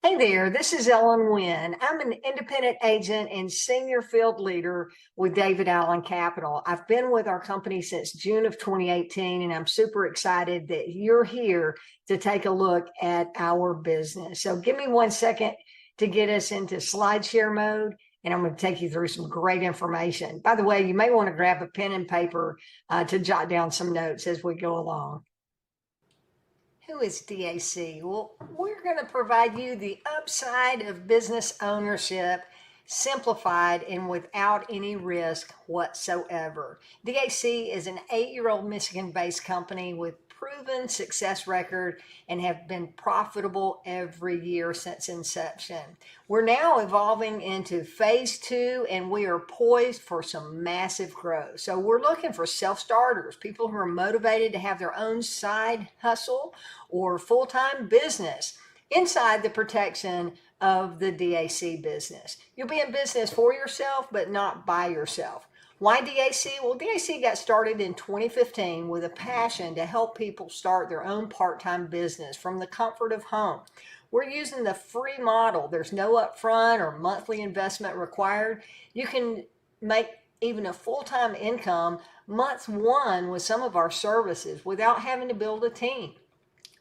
Hey there, this is Ellen Wynn. I'm an independent agent and senior field leader with David Allen Capital. I've been with our company since June of 2018, and I'm super excited that you're here to take a look at our business. So give me 1 second to get us into slide share mode, and I'm going to take you through some great information. By the way, you may want to grab a pen and paper to jot down some notes as we go along. Who is DAC? Well, we're going to provide you the upside of business ownership, simplified and without any risk whatsoever. DAC is an 8-year-old Michigan-based company with proven success record and have been profitable every year since inception. We're now evolving into phase 2, and we are poised for some massive growth. So we're looking for self-starters, people who are motivated to have their own side hustle or full-time business inside the protection of the DAC business. You'll be in business for yourself, but not by yourself. Why DAC? Well, DAC got started in 2015 with a passion to help people start their own part-time business from the comfort of home. We're using the free model. There's no upfront or monthly investment required. You can make even a full-time income month 1 with some of our services without having to build a team,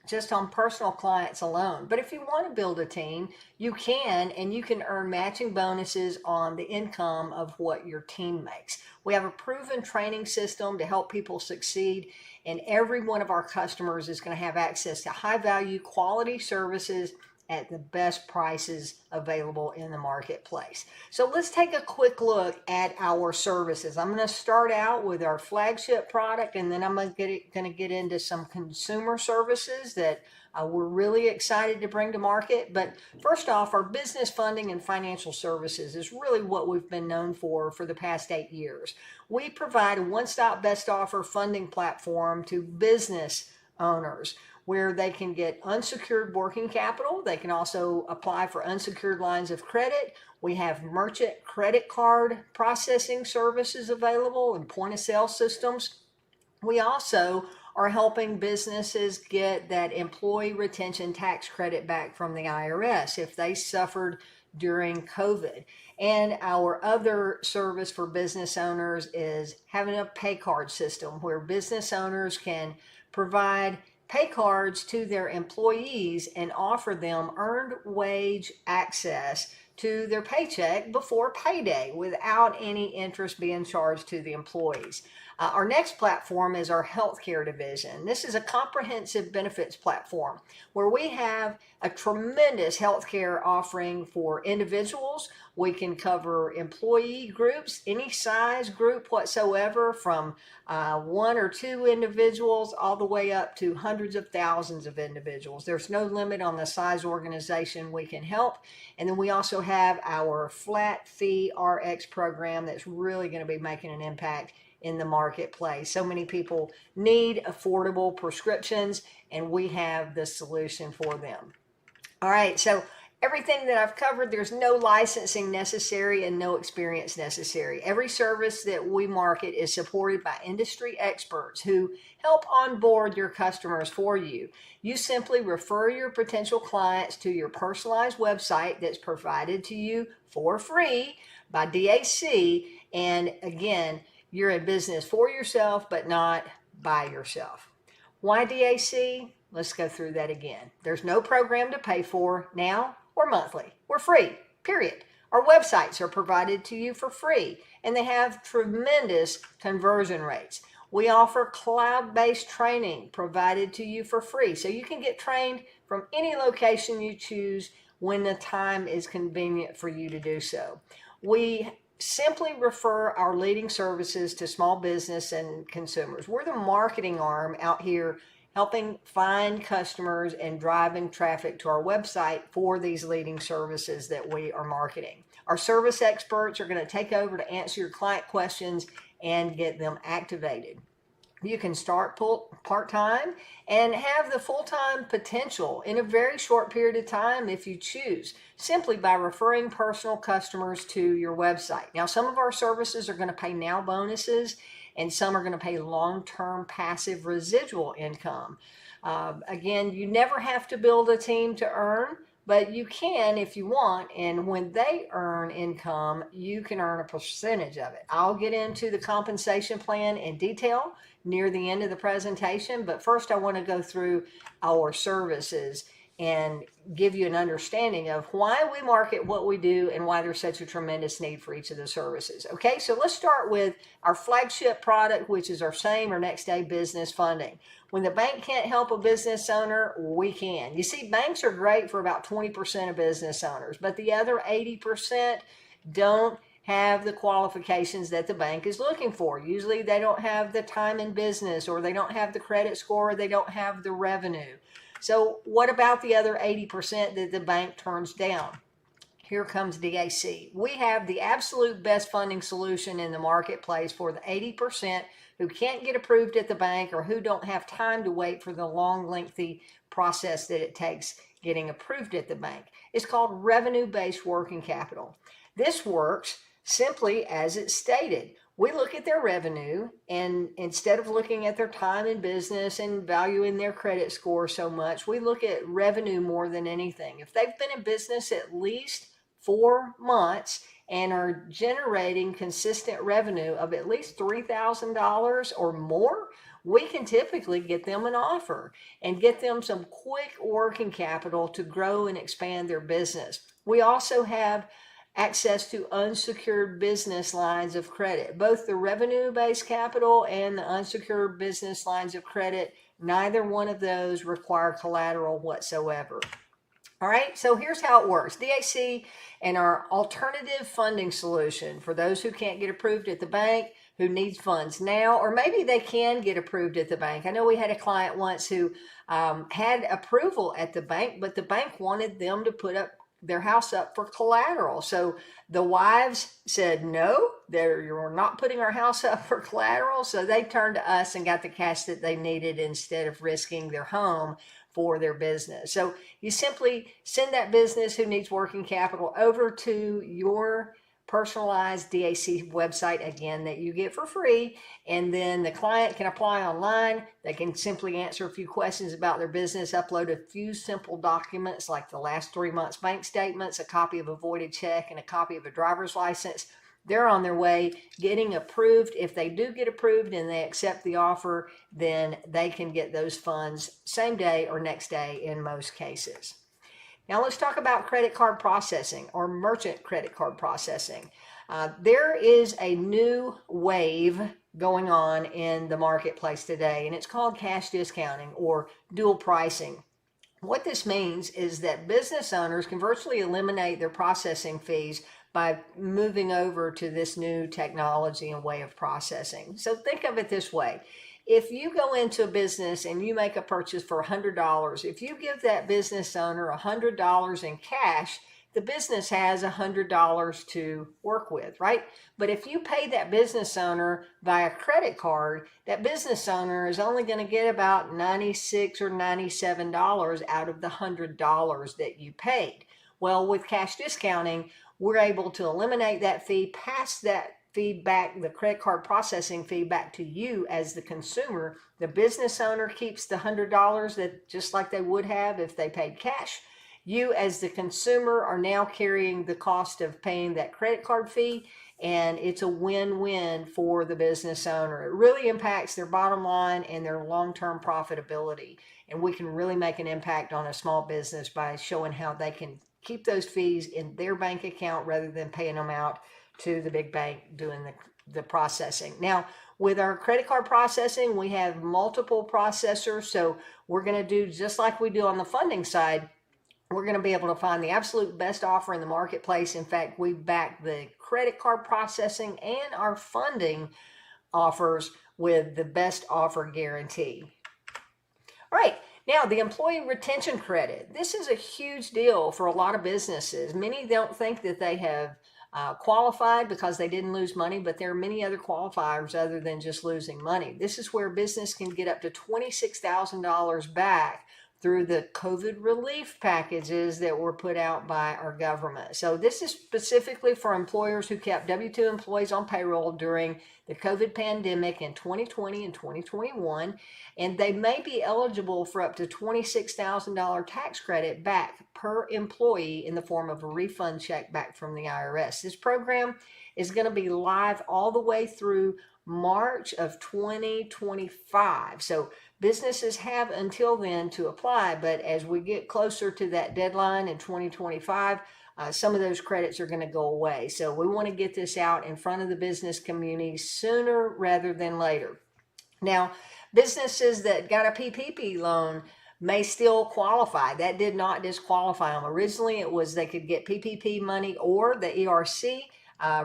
just on personal clients alone. But if you want to build a team, you can, and you can earn matching bonuses on the income of what your team makes. We have a proven training system to help people succeed, and every one of our customers is going to have access to high value quality services at the best prices available in the marketplace. So let's take a quick look at our services. I'm going to start out with our flagship product, and then I'm going to get into some consumer services that we're really excited to bring to market. But first off, our business funding and financial services is really what we've been known for the past 8 years. We provide a one-stop best offer funding platform to business owners, where they can get unsecured working capital. They can also apply for unsecured lines of credit. We have merchant credit card processing services available and point of sale systems. We also are helping businesses get that employee retention tax credit back from the IRS if they suffered during COVID. And our other service for business owners is having a pay card system where business owners can provide pay cards to their employees and offer them earned wage access to their paycheck before payday without any interest being charged to the employees. Our next platform is our healthcare division. This is a comprehensive benefits platform where we have a tremendous healthcare offering for individuals. We can cover employee groups, any size group whatsoever, from 1 or 2 individuals all the way up to hundreds of thousands of individuals. There's no limit on the size organization we can help. And then we also have our flat fee RX program that's really going to be making an impact in the marketplace. So many people need affordable prescriptions, and we have the solution for them. All right, so everything that I've covered, there's no licensing necessary and no experience necessary. Every service that we market is supported by industry experts who help onboard your customers for you. You simply refer your potential clients to your personalized website that's provided to you for free by DAC, and again, you're in business for yourself, but not by yourself. Why DAC? Let's go through that again. There's no program to pay for now or monthly. We're free, period. Our websites are provided to you for free, and they have tremendous conversion rates. We offer cloud-based training provided to you for free, so you can get trained from any location you choose when the time is convenient for you to do so. We simply refer our leading services to small business and consumers. We're the marketing arm out here helping find customers and driving traffic to our website for these leading services that we are marketing. Our service experts are going to take over to answer your client questions and get them activated. You can start part-time and have the full-time potential in a very short period of time if you choose, simply by referring personal customers to your website. Now, some of our services are going to pay now bonuses, and some are going to pay long-term passive residual income. Again, you never have to build a team to earn, but you can if you want. And when they earn income, you can earn a percentage of it. I'll get into the compensation plan in detail near the end of the presentation, but first I want to go through our services and give you an understanding of why we market what we do and why there's such a tremendous need for each of the services. Okay, so let's start with our flagship product, which is our same or next day business funding. When the bank can't help a business owner, we can. You see, banks are great for about 20% of business owners, but the other 80% don't have the qualifications that the bank is looking for. Usually they don't have the time in business, or they don't have the credit score, or they don't have the revenue. So what about the other 80% that the bank turns down? Here comes DAC. We have the absolute best funding solution in the marketplace for the 80% who can't get approved at the bank, or who don't have time to wait for the long, lengthy process that it takes getting approved at the bank. It's called revenue-based working capital. This works simply as it's stated. We look at their revenue, and instead of looking at their time in business and valuing their credit score so much, we look at revenue more than anything. If they've been in business at least 4 months and are generating consistent revenue of at least $3,000 or more, we can typically get them an offer and get them some quick working capital to grow and expand their business. We also have access to unsecured business lines of credit. Both the revenue-based capital and the unsecured business lines of credit, neither one of those require collateral whatsoever. All right, so here's how it works. DAC and our alternative funding solution for those who can't get approved at the bank, who needs funds now, or maybe they can get approved at the bank. I know we had a client once who had approval at the bank, but the bank wanted them to put up their house up for collateral. So the wives said, no, you're not putting our house up for collateral. So they turned to us and got the cash that they needed instead of risking their home for their business. So you simply send that business who needs working capital over to your personalized DAC website, again, that you get for free, and then the client can apply online. They can simply answer a few questions about their business, upload a few simple documents like the last 3 months bank statements, a copy of a voided check, and a copy of a driver's license. They're on their way getting approved. If they do get approved and they accept the offer, then they can get those funds same day or next day in most cases. Now let's talk about credit card processing, or merchant credit card processing. There is a new wave going on in the marketplace today, and it's called cash discounting or dual pricing. What this means is that business owners can virtually eliminate their processing fees by moving over to this new technology and way of processing. So think of it this way. If you go into a business and you make a purchase for $100, if you give that business owner $100 in cash, the business has $100 to work with, right? But if you pay that business owner via credit card, that business owner is only going to get about $96 or $97 out of the $100 that you paid. Well, with cash discounting, we're able to eliminate that fee, pass that feedback, the credit card processing fee, back to you as the consumer. The business owner keeps the $100 that just like they would have if they paid cash. You as the consumer are now carrying the cost of paying that credit card fee, and it's a win-win for the business owner. It really impacts their bottom line and their long-term profitability, and we can really make an impact on a small business by showing how they can keep those fees in their bank account rather than paying them out to the big bank doing the processing. Now, with our credit card processing, we have multiple processors, so we're going to do just like we do on the funding side. We're going to be able to find the absolute best offer in the marketplace. In fact, we back the credit card processing and our funding offers with the best offer guarantee. All right. Now, the employee retention credit. This is a huge deal for a lot of businesses. Many don't think that they have qualified because they didn't lose money, but there are many other qualifiers other than just losing money. This is where business can get up to $26,000 back through the COVID relief packages that were put out by our government. So this is specifically for employers who kept W-2 employees on payroll during the COVID pandemic in 2020 and 2021, and they may be eligible for up to $26,000 tax credit back per employee in the form of a refund check back from the IRS. This program is going to be live all the way through March of 2025. So businesses have until then to apply, but as we get closer to that deadline in 2025, some of those credits are going to go away. So we want to get this out in front of the business community sooner rather than later. Now, businesses that got a PPP loan may still qualify. That did not disqualify them. Originally, it was they could get PPP money or the ERC.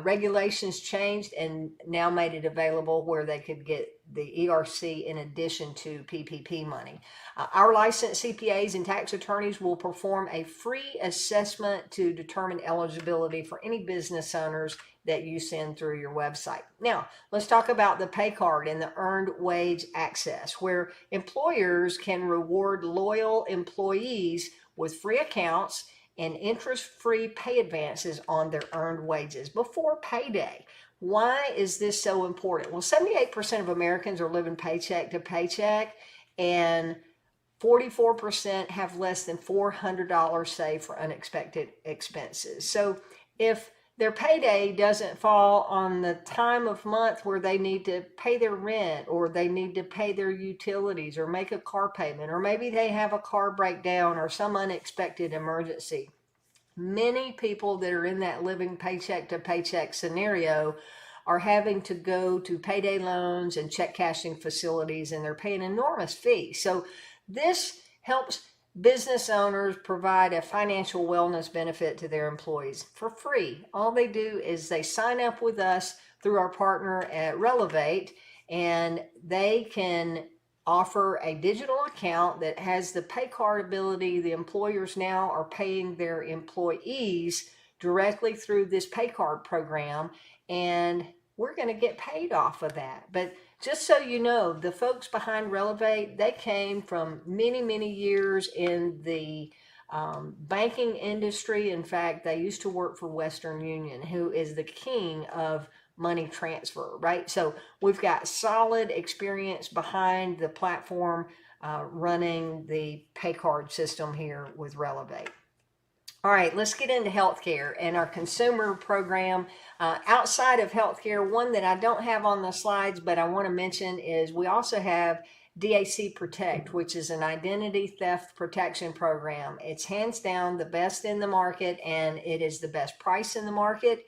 Regulations changed and now made it available where they could get the ERC in addition to PPP money. Our licensed CPAs and tax attorneys will perform a free assessment to determine eligibility for any business owners that you send through your website. Now, let's talk about the pay card and the earned wage access, where employers can reward loyal employees with free accounts and interest-free pay advances on their earned wages before payday. Why is this so important? Well, 78% of Americans are living paycheck to paycheck, and 44% have less than $400 saved for unexpected expenses. So if their payday doesn't fall on the time of month where they need to pay their rent, or they need to pay their utilities, or make a car payment, or maybe they have a car breakdown or some unexpected emergency. Many people that are in that living paycheck to paycheck scenario are having to go to payday loans and check cashing facilities, and they're paying enormous fees. So this helps business owners provide a financial wellness benefit to their employees for free. All they do is they sign up with us through our partner at Relevate, and they can offer a digital account that has the pay card ability. The employers now are paying their employees directly through this pay card program, and we're going to get paid off of that. But just so you know, the folks behind Relevate, they came from many, many years in the banking industry. In fact, they used to work for Western Union, who is the king of money transfer, right? So we've got solid experience behind the platform running the pay card system here with Relevate. All right, let's get into healthcare and our consumer program. Outside of healthcare, one that I don't have on the slides, but I want to mention is we also have DAC Protect, which is an identity theft protection program. It's hands down the best in the market, and it is the best price in the market.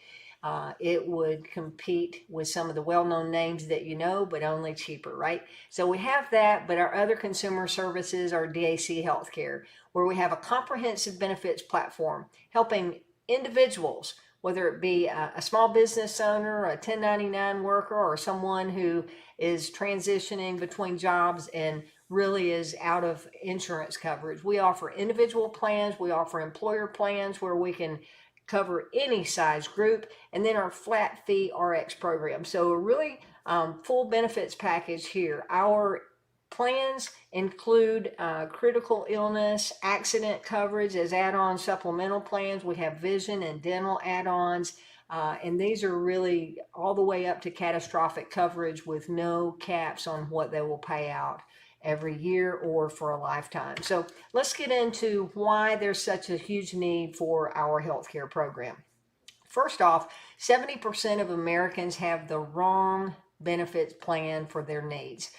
It would compete with some of the well-known names that you know, but only cheaper, right? So we have that, but our other consumer services are DAC Healthcare, where we have a comprehensive benefits platform helping individuals, whether it be a small business owner, a 1099 worker, or someone who is transitioning between jobs and really is out of insurance coverage. We offer individual plans, we offer employer plans where we can cover any size group, and then our flat fee RX program. So a really full benefits package here. Our plans include critical illness, accident coverage as add-on supplemental plans. We have vision and dental add-ons, and these are really all the way up to catastrophic coverage with no caps on what they will pay out every year or for a lifetime. So let's get into why there's such a huge need for our healthcare program. First off, 70% of Americans have the wrong benefits plan for their needs.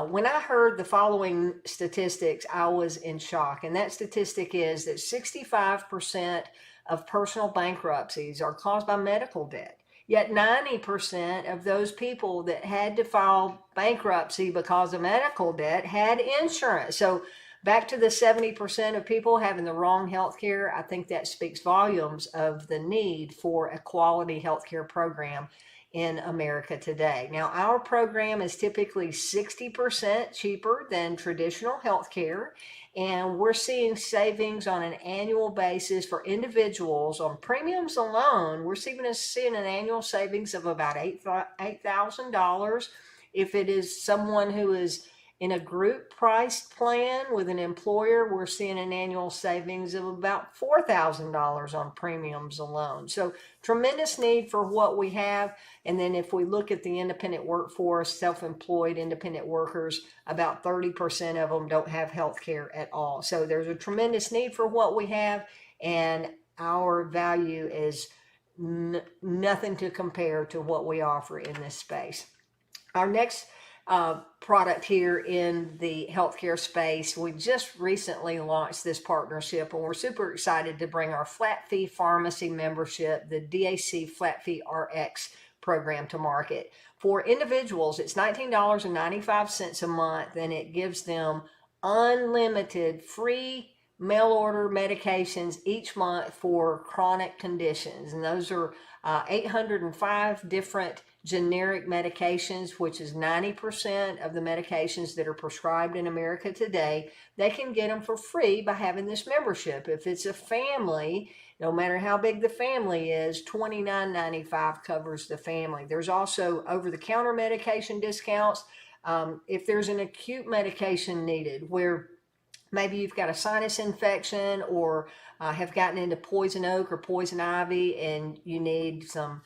When I heard the following statistics, I was in shock. And that statistic is that 65% of personal bankruptcies are caused by medical debt. Yet 90% of those people that had to file bankruptcy because of medical debt had insurance. So back to the 70% of people having the wrong health care, I think that speaks volumes of the need for a quality healthcare program in America today. Now, our program is typically 60% cheaper than traditional healthcare, and we're seeing savings on an annual basis for individuals on premiums alone. We're seeing an annual savings of about $8,000. If it is someone who is In a group priced plan with an employer, we're seeing an annual savings of about $4,000 on premiums alone. So tremendous need for what we have. And then if we look at the independent workforce, self-employed independent workers, about 30% of them don't have health care at all. So there's a tremendous need for what we have, and our value is nothing to compare to what we offer in this space. Our next product here in the healthcare space, we just recently launched this partnership, and we're super excited to bring our flat fee pharmacy membership, the DAC Flat Fee RX program, to market. For individuals, it's $19.95 a month, and it gives them unlimited free mail order medications each month for chronic conditions. And those are 805 different generic medications, which is 90% of the medications that are prescribed in America today. They can get them for free by having this membership. If it's a family, no matter how big the family is, $29.95 covers the family. There's also over-the-counter medication discounts. If there's an acute medication needed where maybe you've got a sinus infection or have gotten into poison oak or poison ivy and you need some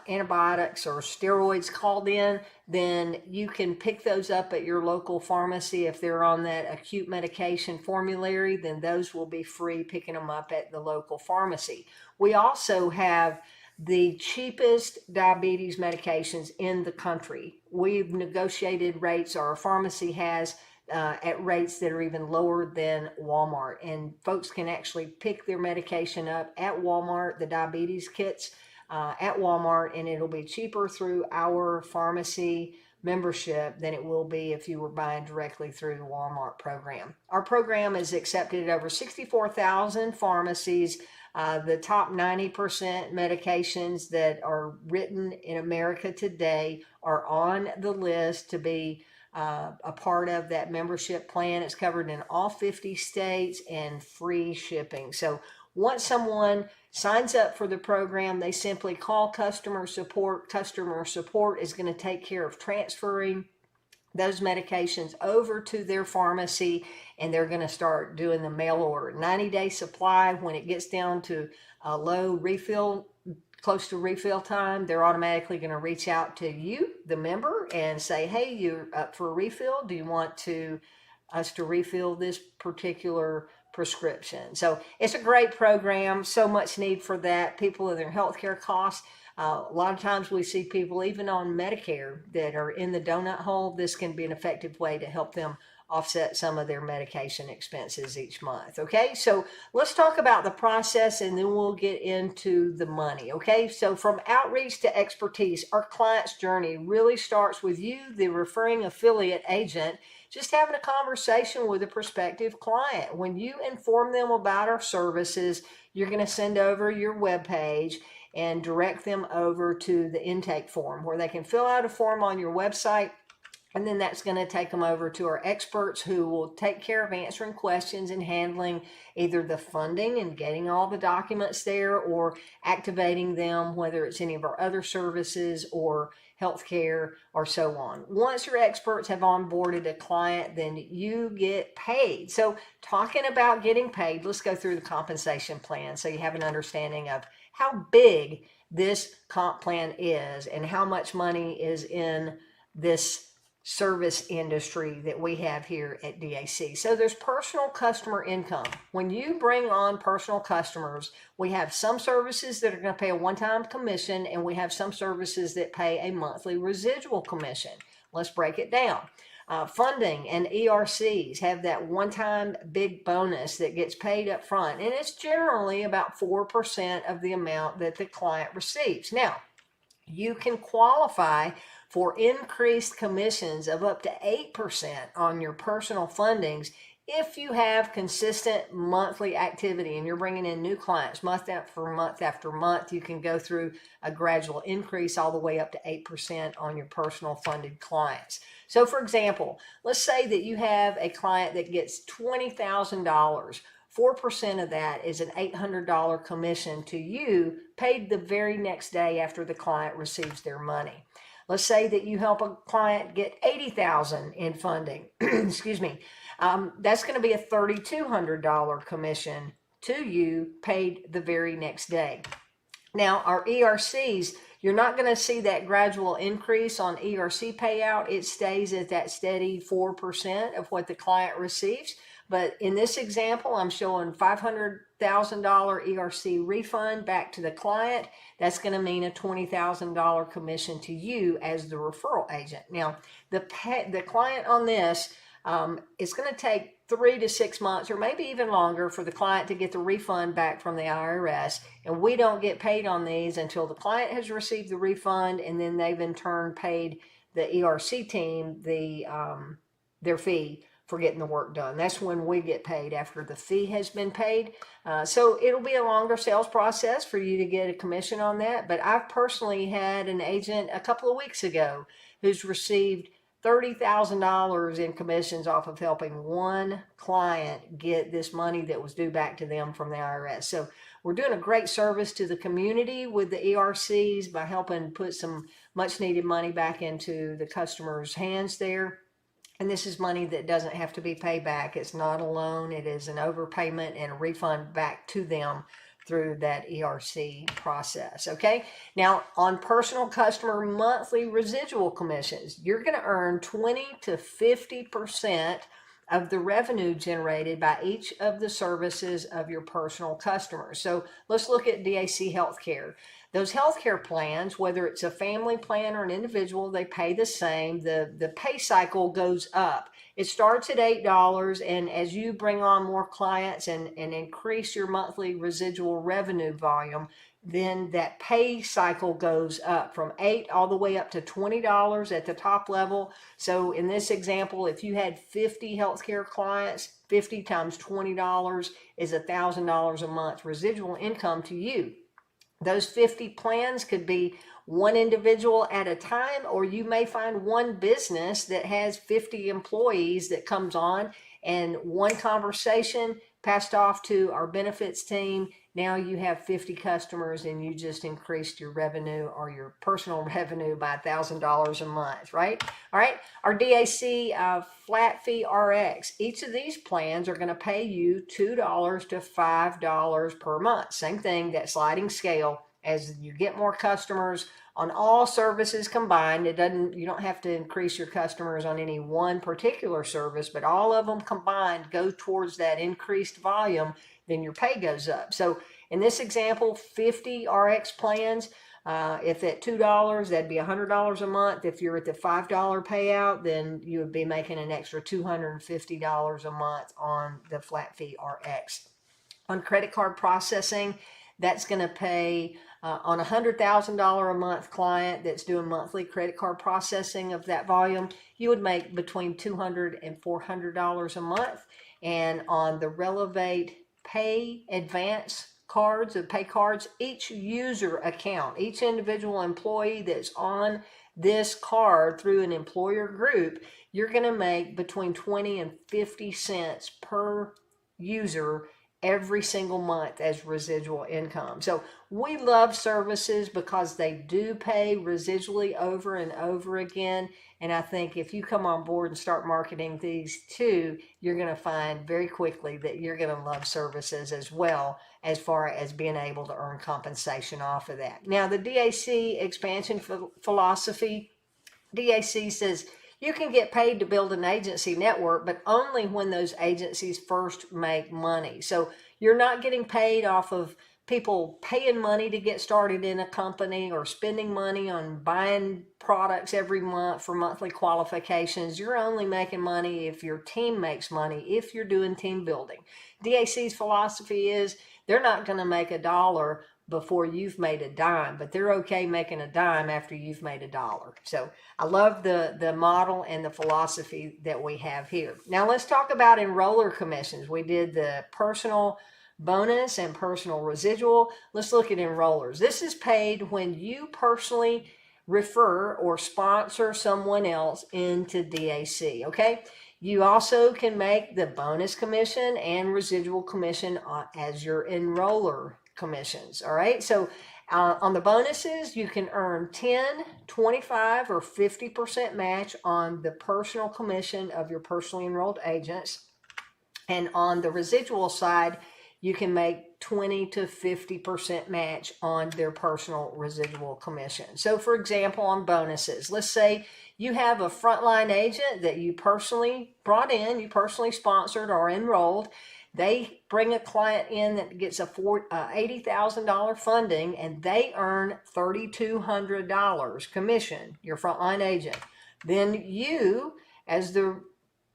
antibiotics or steroids called in, then you can pick those up at your local pharmacy. If they're on that acute medication formulary, then those will be free picking them up at the local pharmacy. We also have the cheapest diabetes medications in the country. We've negotiated rates, our pharmacy has, at rates that are even lower than Walmart. And folks can actually pick their medication up at Walmart, the diabetes kits at Walmart, and it'll be cheaper through our pharmacy membership than it will be if you were buying directly through the Walmart program. Our program is accepted at over 64,000 pharmacies. The top 90% medications that are written in America today are on the list to be a part of that membership plan. It's covered in all 50 states and free shipping. So once someone signs up for the program, they simply call customer support. Customer support is going to take care of transferring those medications over to their pharmacy, and they're going to start doing the mail order. 90-day supply. When it gets down to a low refill, close to refill time, they're automatically going to reach out to you, the member, and say, hey, you're up for a refill. Do you want us to refill this particular prescription? So it's a great program. So much need for that. People and their healthcare costs. A lot of times we see people even on Medicare that are in the donut hole. This can be an effective way to help them offset some of their medication expenses each month. Okay, so let's talk about the process and then we'll get into the money. Okay, so from outreach to expertise, our client's journey really starts with you, the referring affiliate agent, just having a conversation with a prospective client. When you inform them about our services, you're going to send over your webpage and direct them over to the intake form where they can fill out a form on your website. And then that's going to take them over to our experts who will take care of answering questions and handling either the funding and getting all the documents there or activating them, whether it's any of our other services or healthcare or so on. Once your experts have onboarded a client, then you get paid. So talking about getting paid, let's go through the compensation plan so you have an understanding of how big this comp plan is and how much money is in this service industry that we have here at DAC. So there's personal customer income. When you bring on personal customers, we have some services that are going to pay a one-time commission, and we have some services that pay a monthly residual commission. Let's break it down. Funding and ERCs have that one-time big bonus that gets paid up front, and it's generally about 4% of the amount that the client receives. Now, you can qualify for increased commissions of up to 8% on your personal fundings if you have consistent monthly activity and you're bringing in new clients month after month after month. You can go through a gradual increase all the way up to 8% on your personal funded clients. So for example, let's say that you have a client that gets $20,000. 4% of that is an $800 commission to you, paid the very next day after the client receives their money. Let's say that you help a client get $80,000 in funding. Excuse me. That's going to be a $3,200 commission to you, paid the very next day. Now, our ERCs, you're not going to see that gradual increase on ERC payout. It stays at that steady 4% of what the client receives. But in this example, I'm showing $500,000 ERC refund back to the client. That's going to mean a $20,000 commission to you as the referral agent. Now, the client on this, it's going to take 3 to 6 months or maybe even longer for the client to get the refund back from the IRS. And we don't get paid on these until the client has received the refund, and then they've in turn paid the ERC team their fee for getting the work done. That's when we get paid, after the fee has been paid. So it'll be a longer sales process for you to get a commission on that. But I've personally had an agent a couple of weeks ago who's received $30,000 in commissions off of helping one client get this money that was due back to them from the IRS. So we're doing a great service to the community with the ERCs by helping put some much needed money back into the customer's hands there. And this is money that doesn't have to be paid back. It's not a loan. It is an overpayment and a refund back to them through that ERC process. Okay. Now, on personal customer monthly residual commissions, you're going to earn 20 to 50% of the revenue generated by each of the services of your personal customers. So let's look at DAC Healthcare. Those healthcare plans, whether it's a family plan or an individual, they pay the same. The pay cycle goes up. It starts at $8, and as you bring on more clients and increase your monthly residual revenue volume, then that pay cycle goes up from $8 all the way up to $20 at the top level. So in this example, if you had 50 healthcare clients, 50 times $20 is $1,000 a month residual income to you. Those 50 plans could be one individual at a time, or you may find one business that has 50 employees that comes on, and one conversation passed off to our benefits team. Now you have 50 customers and you just increased your revenue or your personal revenue by $1,000 a month, right? All right. Our DAC flat fee RX, each of these plans are going to pay you $2 to $5 per month. Same thing, that sliding scale. As you get more customers on all services combined, you don't have to increase your customers on any one particular service, but all of them combined go towards that increased volume, then your pay goes up. So in this example, 50 RX plans, if at $2, that'd be $100 a month. If you're at the $5 payout, then you would be making an extra $250 a month on the flat fee RX. On credit card processing, that's going to pay on a $100,000 a month client that's doing monthly credit card processing of that volume, you would make between $200 and $400 a month. And on the Relevate Pay Advance cards, the pay cards, each user account, each individual employee that's on this card through an employer group, you're going to make between 20 and 50 cents per user every single month as residual income. So we love services because they do pay residually over and over again. And I think if you come on board and start marketing these too, you're going to find very quickly that you're going to love services as well, as far as being able to earn compensation off of that. Now, the DAC expansion philosophy, DAC says you can get paid to build an agency network, but only when those agencies first make money. So you're not getting paid off of people paying money to get started in a company or spending money on buying products every month for monthly qualifications. You're only making money if your team makes money, if you're doing team building. DAC's philosophy is they're not going to make $1 before you've made a dime, but they're okay making a dime after you've made $1. So I love the model and the philosophy that we have here. Now let's talk about enroller commissions. We did the personal bonus and personal residual. Let's look at enrollers. This is paid when you personally refer or sponsor someone else into DAC, okay? You also can make the bonus commission and residual commission as your enroller commissions. All right. So on the bonuses, you can earn 10, 25, or 50% match on the personal commission of your personally enrolled agents. And on the residual side, you can make 20 to 50% match on their personal residual commission. So for example, on bonuses, let's say you have a frontline agent that you personally brought in, you personally sponsored or enrolled. They bring a client in that gets a $80,000 funding, and they earn $3,200 commission, your frontline agent. Then you, as the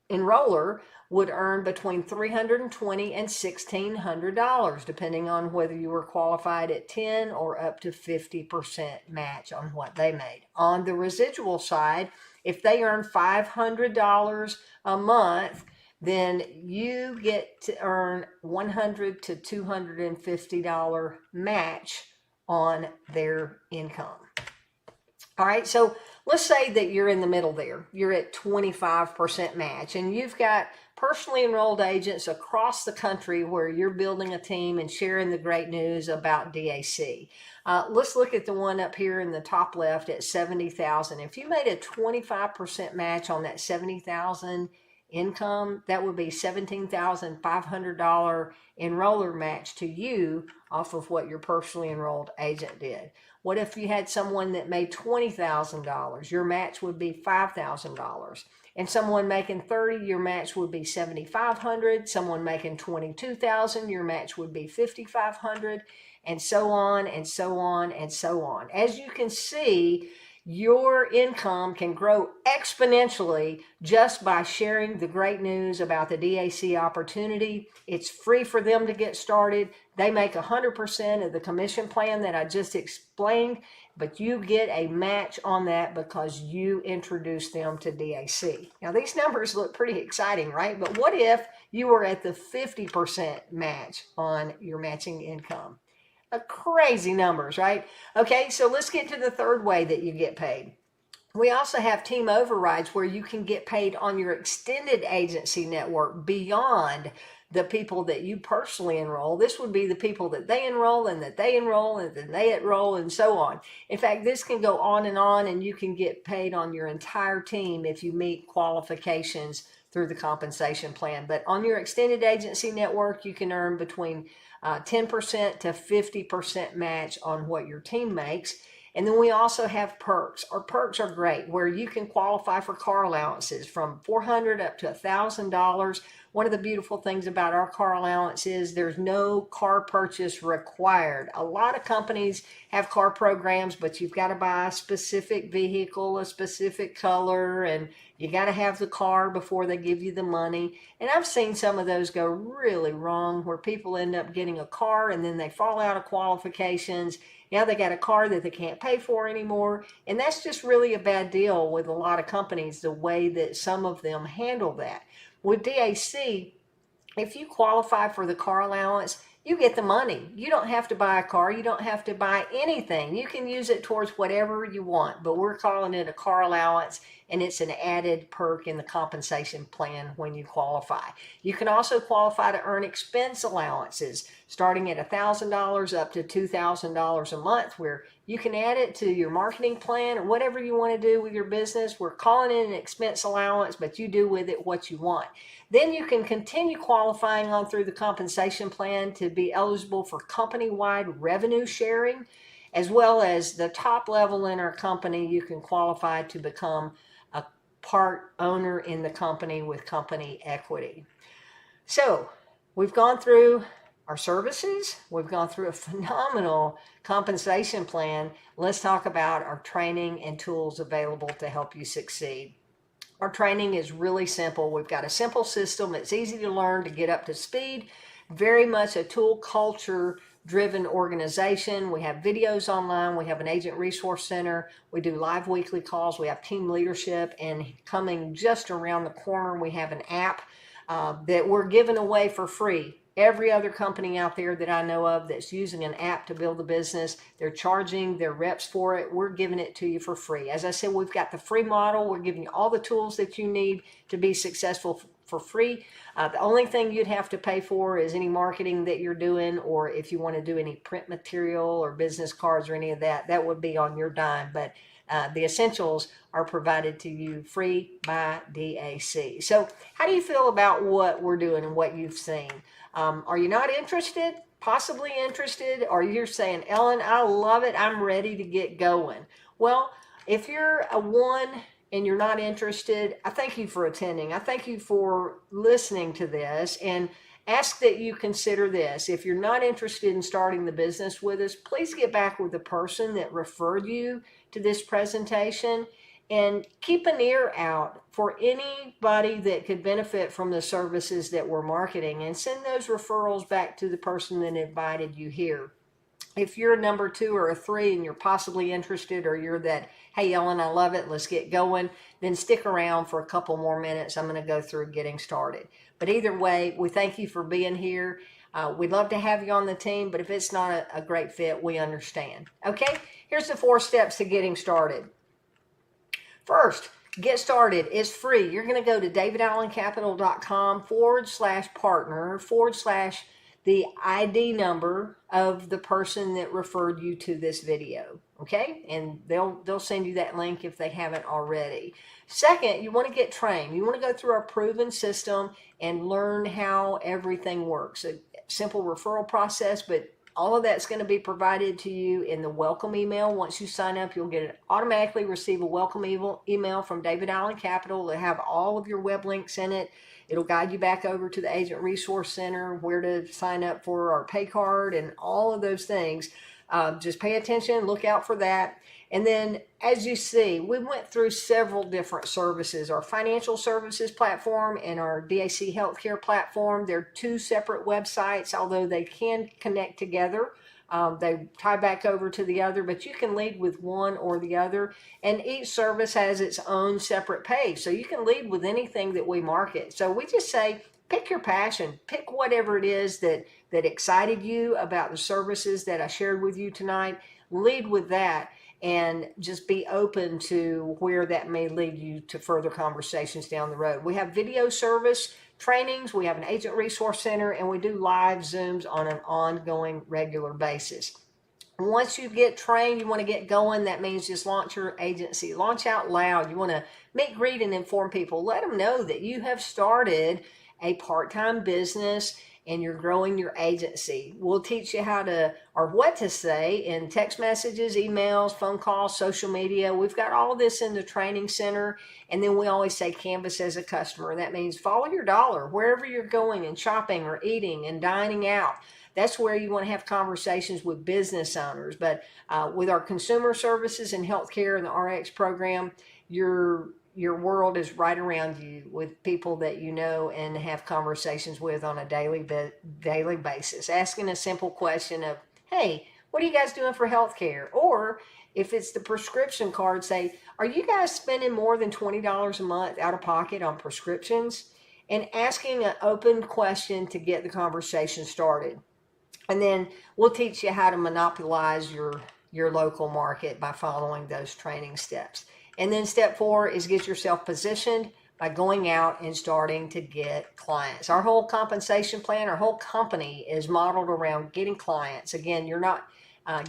enroller, would earn between $320 and $1,600, depending on whether you were qualified at 10 or up to 50% match on what they made. On the residual side, if they earn $500 a month, then you get to earn $100 to $250 match on their income. All right, so let's say that you're in the middle there. You're at 25% match, and you've got personally enrolled agents across the country where you're building a team and sharing the great news about DAC. Let's look at the one up here in the top left at $70,000. If you made a 25% match on that $70,000 income, that would be $17,500 enroller match to you off of what your personally enrolled agent did. What if you had someone that made $20,000? Your match would be $5,000. And someone making 30, your match would be 7,500. Someone making 22,000, your match would be 5,500, and so on and so on and so on. As you can see, your income can grow exponentially just by sharing the great news about the DAC opportunity. It's free for them to get started. They make 100% of the commission plan that I just explained, but you get a match on that because you introduced them to DAC. Now, these numbers look pretty exciting, right? But what if you were at the 50% match on your matching income? Crazy numbers, right? Okay, so let's get to the third way that you get paid. We also have team overrides where you can get paid on your extended agency network beyond the people that you personally enroll. This would be the people that they enroll and that they enroll and then they enroll and so on. In fact, this can go on, and you can get paid on your entire team if you meet qualifications through the compensation plan. But on your extended agency network, you can earn between 10% to 50% match on what your team makes. And then we also have perks. Our perks are great, where you can qualify for car allowances from $400 up to $1,000. One of the beautiful things about our car allowance is there's no car purchase required. A lot of companies have car programs, but you've got to buy a specific vehicle, a specific color, and you got to have the car before they give you the money. And I've seen some of those go really wrong, where people end up getting a car and then they fall out of qualifications. Now they got a car that they can't pay for anymore. And that's just really a bad deal with a lot of companies, the way that some of them handle that. With DAC, if you qualify for the car allowance, you get the money. You don't have to buy a car. You don't have to buy anything. You can use it towards whatever you want, but we're calling it a car allowance, and it's an added perk in the compensation plan when you qualify. You can also qualify to earn expense allowances starting at $1,000 up to $2,000 a month, where you can add it to your marketing plan or whatever you want to do with your business. We're calling it an expense allowance, but you do with it what you want. Then you can continue qualifying on through the compensation plan to be eligible for company-wide revenue sharing, as well as the top level in our company. You can qualify to become a part owner in the company with company equity. So we've gone through our services. We've gone through a phenomenal compensation plan. Let's talk about our training and tools available to help you succeed. Our training is really simple. We've got a simple system. It's easy to learn, to get up to speed. Very much a tool culture driven organization. We have videos online. We have an agent resource center. We do live weekly calls. We have team leadership, and coming just around the corner, we have an app that we're giving away for free every other company out there that I know of that's using an app to build a business. They're charging their reps for it. We're giving it to you for free. As I said, we've got the free model. We're giving you all the tools that you need to be successful for free. The only thing you'd have to pay for is any marketing that you're doing, or if you want to do any print material or business cards or any of that, that would be on your dime. But the essentials are provided to you free by DAC. So how do you feel about what we're doing and what you've seen? Are you not interested? Possibly interested? Or you're saying, Ellen, I love it. I'm ready to get going. Well, if you're a 1 and you're not interested, I thank you for attending. I thank you for listening to this, and ask that you consider this. If you're not interested in starting the business with us, please get back with the person that referred you to this presentation, and keep an ear out for anybody that could benefit from the services that we're marketing, and send those referrals back to the person that invited you here. If you're a number 2 or a 3 and you're possibly interested, or you're that, hey, Ellen, I love it, let's get going, then stick around for a couple more minutes. I'm going to go through getting started. But either way, we thank you for being here. We'd love to have you on the team, but if it's not a great fit, we understand. Okay, here's the 4 steps to getting started. First, get started. It's free. You're going to go to davidallencapital.com/partner/ the ID number of the person that referred you to this video. Okay, and they'll send you that link if they haven't already. Second, you want to get trained. You want to go through our proven system and learn how everything works. A simple referral process, but all of that's going to be provided to you in the welcome email. Once you sign up, you'll automatically receive a welcome email from David Allen Capital. It'll have all of your web links in it. It'll guide you back over to the Agent Resource Center, where to sign up for our pay card and all of those things. Just pay attention, look out for that. And then, as you see, we went through several different services. Our financial services platform and our DAC healthcare platform, they're 2 separate websites, although they can connect together. They tie back over to the other, but you can lead with one or the other. And each service has its own separate page, so you can lead with anything that we market. So we just say, pick your passion, pick whatever it is that excited you about the services that I shared with you tonight. Lead with that, and just be open to where that may lead you to further conversations down the road. We have video service trainings, we have an agent resource center, and we do live Zooms on an ongoing, regular basis. Once you get trained, you want to get going. That means just launch your agency. Launch out loud. You want to meet, greet, and inform people. Let them know that you have started a part-time business and you're growing your agency. We'll teach you how to, or what to say in text messages, emails, phone calls, social media. We've got all this in the training center. And then we always say canvas as a customer. That means follow your dollar wherever you're going and shopping or eating and dining out. That's where you want to have conversations with business owners. But with our consumer services and healthcare and the RX program, your world is right around you with people that you know and have conversations with on a daily basis. Asking a simple question of, hey, what are you guys doing for healthcare? Or if it's the prescription card, say, are you guys spending more than $20 a month out of pocket on prescriptions? And asking an open question to get the conversation started. And then we'll teach you how to monopolize your local market by following those training steps. And then step 4 is get yourself positioned by going out and starting to get clients. Our whole compensation plan, our whole company is modeled around getting clients. Again, you're not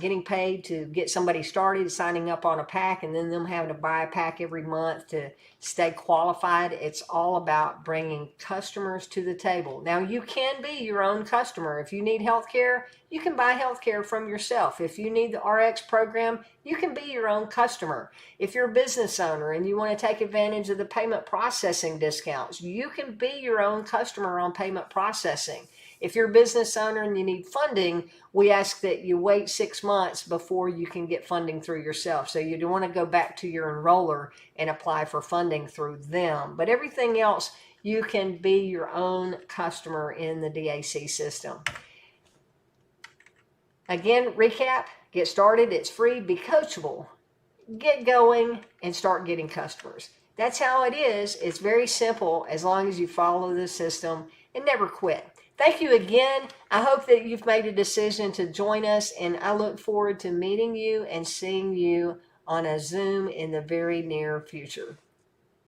getting paid to get somebody started, signing up on a pack, and then them having to buy a pack every month to stay qualified. It's all about bringing customers to the table. Now, you can be your own customer. If you need health care, you can buy health care from yourself. If you need the RX program, you can be your own customer. If you're a business owner and you want to take advantage of the payment processing discounts, you can be your own customer on payment processing. If you're a business owner and you need funding, we ask that you wait 6 months before you can get funding through yourself. So you don't want to go back to your enroller and apply for funding through them. But everything else, you can be your own customer in the DAC system. Again, recap, get started. It's free. Be coachable. Get going and start getting customers. That's how it is. It's very simple as long as you follow the system and never quit. Thank you again. I hope that you've made a decision to join us, and I look forward to meeting you and seeing you on a Zoom in the very near future.